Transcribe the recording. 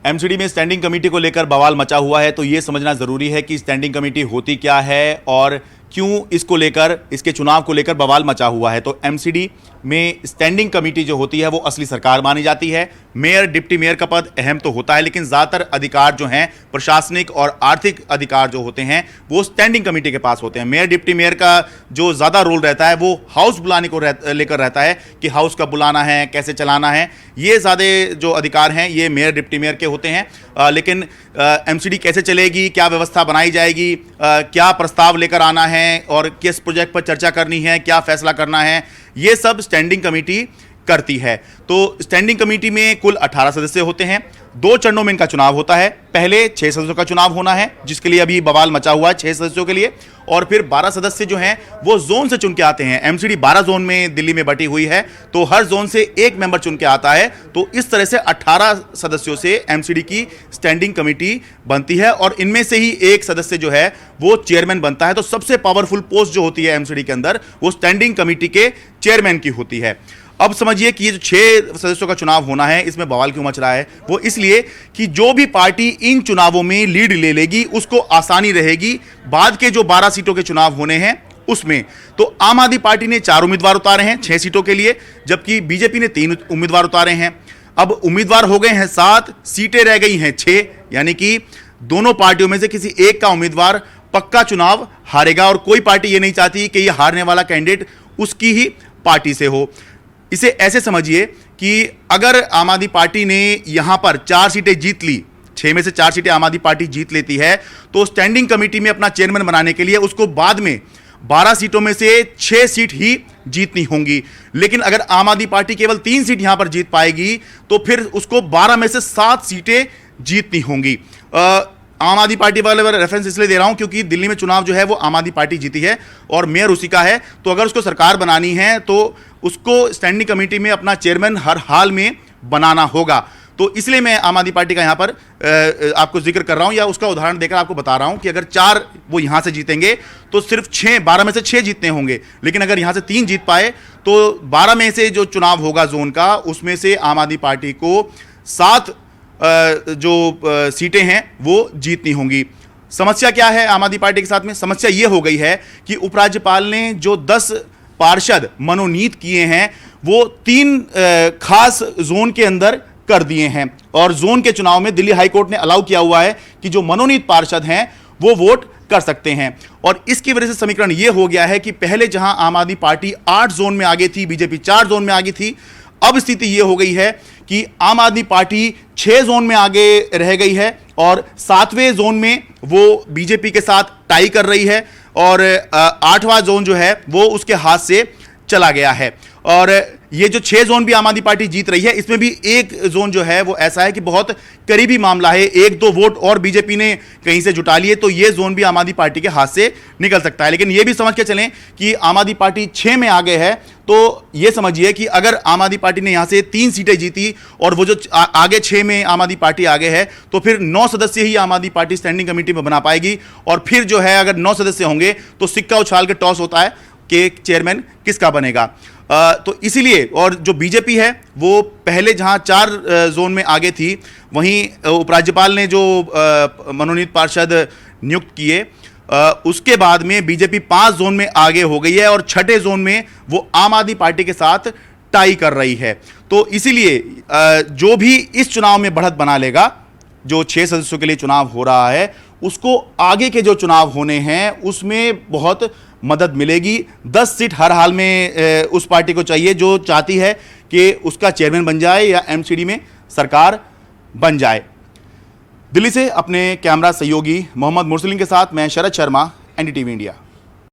MCD में standing committee को लेकर बवाल मचा हुआ है, तो यह समझना जरूरी है कि स्टैंडिंग कमेटी होती क्या है और क्यों इसको लेकर, इसके चुनाव को लेकर बवाल मचा हुआ है। तो एमसीडी में स्टैंडिंग कमेटी जो होती है वो असली सरकार मानी जाती है। मेयर, डिप्टी मेयर का पद अहम तो होता है, लेकिन ज्यादातर अधिकार जो हैं, प्रशासनिक और आर्थिक अधिकार जो होते हैं, वो स्टैंडिंग कमेटी के पास होते हैं। मेयर, डिप्टी मेयर का जो ज्यादा रोल रहता है वो हाउस बुलाने को लेकर रहता है कि हाउस कब बुलाना है, कैसे चलाना है। ये ज्यादा जो अधिकार हैं ये मेयर, डिप्टी मेयर के होते हैं। लेकिन एमसीडी कैसे चलेगी, क्या व्यवस्था बनाई जाएगी, क्या प्रस्ताव लेकर आना है और किस प्रोजेक्ट पर चर्चा करनी है, क्या फैसला करना है, ये सब स्टैंडिंग कमेटी करती है। तो स्टैंडिंग कमेटी में कुल 18 सदस्य होते हैं। 2 चरणों में इनका चुनाव होता है। पहले 6 सदस्यों का चुनाव होना है, जिसके लिए अभी बवाल मचा हुआ है 6 सदस्यों के लिए, और फिर 12 सदस्य जो हैं वो जोन से चुन के आते हैं। एमसीडी 12 जोन में दिल्ली में बटी हुई है, तो हर जोन से एक मेंबर चुन के आता है। तो इस तरह से 18 सदस्यों से एमसीडी की स्टैंडिंग कमेटी बनती है और इनमें से ही एक सदस्य जो है वो चेयरमैन बनता है। तो सबसे पावरफुल पोस्ट जो होती है एमसीडी के अंदर वो स्टैंडिंग कमेटी के चेयरमैन की होती है। अब समझिए कि ये जो 6 सदस्यों का चुनाव होना है, इसमें बवाल क्यों मच रहा है। वो इसलिए कि जो भी पार्टी इन चुनावों में लीड ले लेगी उसको आसानी रहेगी बाद के जो 12 सीटों के चुनाव होने हैं उसमें। तो आम आदमी पार्टी ने 4 उम्मीदवार उतारे हैं 6 सीटों के लिए, जबकि बीजेपी ने 3 उम्मीदवार उतारे हैं। अब उम्मीदवार हो गए हैं 7, सीटें रह गई हैं 6, यानी कि दोनों पार्टियों में से किसी एक का उम्मीदवार पक्का चुनाव हारेगा और कोई पार्टी ये नहीं चाहती कि ये हारने वाला कैंडिडेट उसकी ही पार्टी से हो। इसे ऐसे समझिए कि अगर आम आदमी पार्टी ने यहां पर 4 सीटें जीत ली, 6 में से 4 सीटें आम आदमी पार्टी जीत लेती है, तो स्टैंडिंग कमेटी में अपना चेयरमैन बनाने के लिए उसको बाद में 12 सीटों में से 6 सीट ही जीतनी होंगी। लेकिन अगर आम आदमी पार्टी केवल 3 सीट यहां पर जीत पाएगी तो फिर उसको 12 में से 7 सीटें जीतनी होंगी। आम आदमी पार्टी वाले रेफरेंस इसलिए दे रहा हूं क्योंकि दिल्ली में चुनाव जो है वो आम आदमी पार्टी जीती है और मेयर उसी का है। तो अगर उसको सरकार बनानी है तो उसको स्टैंडिंग कमेटी में अपना चेयरमैन हर हाल में बनाना होगा। तो इसलिए मैं आम आदमी पार्टी का यहां पर आपको जिक्र कर रहा हूं या उसका उदाहरण देकर आपको बता रहा हूं कि अगर 4 वो यहां से जीतेंगे तो सिर्फ 12 में से 6 जीतने होंगे। लेकिन अगर यहां से 3 जीत पाए तो 12 में से जो चुनाव होगा जोन का, उसमें से आम आदमी पार्टी को 7 जो सीटें हैं वो जीतनी होंगी। समस्या क्या है आम आदमी पार्टी के साथ में? समस्या ये हो गई है कि उपराज्यपाल ने जो 10 पार्षद मनोनीत किए हैं वो 3 खास जोन के अंदर कर दिए हैं और जोन के चुनाव में दिल्ली हाईकोर्ट ने अलाउ किया हुआ है कि जो मनोनीत पार्षद हैं वो वोट कर सकते हैं। और इसकी वजह से समीकरण ये हो गया है कि पहले जहां आम आदमी पार्टी 8 जोन में आगे थी, बीजेपी 4 जोन में आगे थी, अब स्थिति यह हो गई है कि आम आदमी पार्टी 6 जोन में आगे रह गई है और 7वें जोन में वो बीजेपी के साथ टाई कर रही है और 8वां जोन जो है वो उसके हाथ से चला गया है। और ये जो 6 जोन भी आम आदमी पार्टी जीत रही है, इसमें भी एक जोन जो है वो ऐसा है कि बहुत करीबी मामला है, 1-2 वोट और बीजेपी ने कहीं से जुटा लिए तो ये जोन भी आम आदमी पार्टी के हाथ से निकल सकता है। लेकिन ये भी समझ के चलें कि आम आदमी पार्टी 6 में आगे है, तो ये समझिए कि अगर आम आदमी पार्टी ने यहां से 3 सीटें जीती और वो जो आगे 6 में आम आदमी पार्टी आगे है, तो फिर 9 सदस्य ही आम आदमी पार्टी स्टैंडिंग कमेटी में बना पाएगी। और फिर जो है अगर 9 सदस्य होंगे तो सिक्का उछाल के टॉस होता है कि चेयरमैन किसका बनेगा। तो इसीलिए, और जो बीजेपी है वो पहले जहां 4 जोन में आगे थी, वहीं उपराज्यपाल ने जो मनोनीत पार्षद नियुक्त किए, उसके बाद में बीजेपी 5 जोन में आगे हो गई है और 6ठे जोन में वो आम आदमी पार्टी के साथ टाई कर रही है। तो इसीलिए जो भी इस चुनाव में बढ़त बना लेगा, जो 6 सदस्यों के लिए चुनाव हो रहा है, उसको आगे के जो चुनाव होने हैं उसमें बहुत मदद मिलेगी। 10 सीट हर हाल में उस पार्टी को चाहिए जो चाहती है कि उसका चेयरमैन बन जाए या एमसीडी में सरकार बन जाए। दिल्ली से अपने कैमरा सहयोगी मोहम्मद मुरसलीन के साथ मैं शरद शर्मा, एनडीटीवी इंडिया।